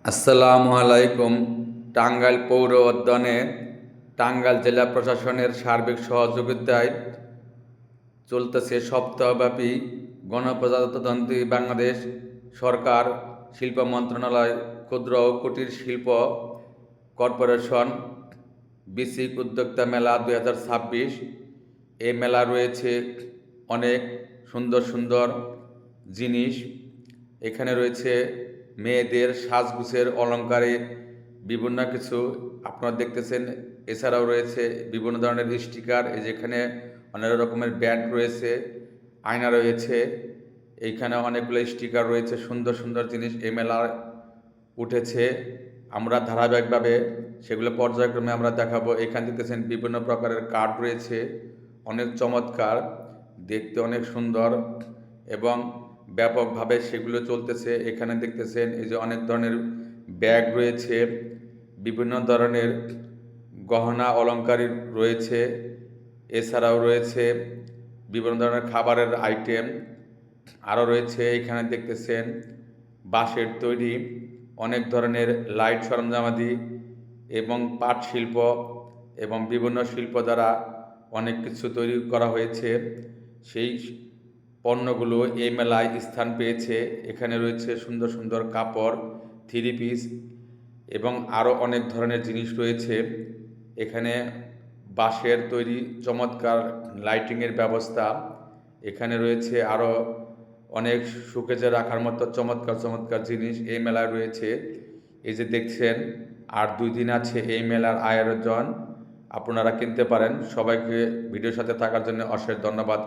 আসসালামু আলাইকুম। টাঙ্গাইল পৌর উদ্যানে টাঙ্গাইল জেলা প্রশাসনের সার্বিক সহযোগিতায় চলতেছে সপ্তাহব্যাপী গণপ্রজাতন্ত্রী বাংলাদেশ সরকার, শিল্প মন্ত্রণালয়, ক্ষুদ্র ও কুটির শিল্প কর্পোরেশন বিসিক উদ্যোক্তা মেলা 2026। এই মেলা রয়েছে অনেক সুন্দর সুন্দর জিনিস। এখানে রয়েছে মেয়েদের সাজগোজের অলংকারে বিভিন্ন কিছু আপনারা দেখতেছেন। এছাড়াও রয়েছে বিভিন্ন ধরনের স্টিকার, যেখানে অনেক রকমের ব্যান্ড রয়েছে, আয়না রয়েছে। এইখানে অনেকগুলো স্টিকার রয়েছে, সুন্দর সুন্দর জিনিস এই মেলায় উঠেছে। আমরা ধারাবাহিকভাবে সেগুলো পর্যায়ক্রমে আমরা দেখাবো। এখানে দেখতেছেন বিভিন্ন প্রকারের কার্ড রয়েছে, অনেক চমৎকার, দেখতে অনেক সুন্দর এবং ব্যাপকভাবে সেগুলো চলতেছে। এখানে দেখতেছেন এই যে অনেক ধরনের ব্যাগ রয়েছে, বিভিন্ন ধরনের গহনা অলংকার রয়েছে। এছাড়াও রয়েছে বিভিন্ন ধরনের খাবারের আইটেম। আরও রয়েছে এখানে দেখতেছেন বাঁশের তৈরি অনেক ধরনের লাইট সরঞ্জামাদি এবং পাট শিল্প এবং বিভিন্ন শিল্প দ্বারা অনেক কিছু তৈরি করা হয়েছে। সেই পণ্যগুলো এই মেলায় স্থান পেয়েছে। এখানে রয়েছে সুন্দর সুন্দর কাপড়, থ্রি পিস এবং আরও অনেক ধরনের জিনিস রয়েছে। এখানে বাঁশের তৈরি চমৎকার লাইটিংয়ের ব্যবস্থা। এখানে রয়েছে আরও অনেক শোকেজে রাখার মতো চমৎকার চমৎকার জিনিস এই মেলায় রয়েছে। এই যে দেখছেন, আর 2 দিন আছে এই মেলার আয়োজন, আপনারা কিনতে পারেন। সবাইকে ভিডিওর সাথে থাকার জন্য অশেষ ধন্যবাদ।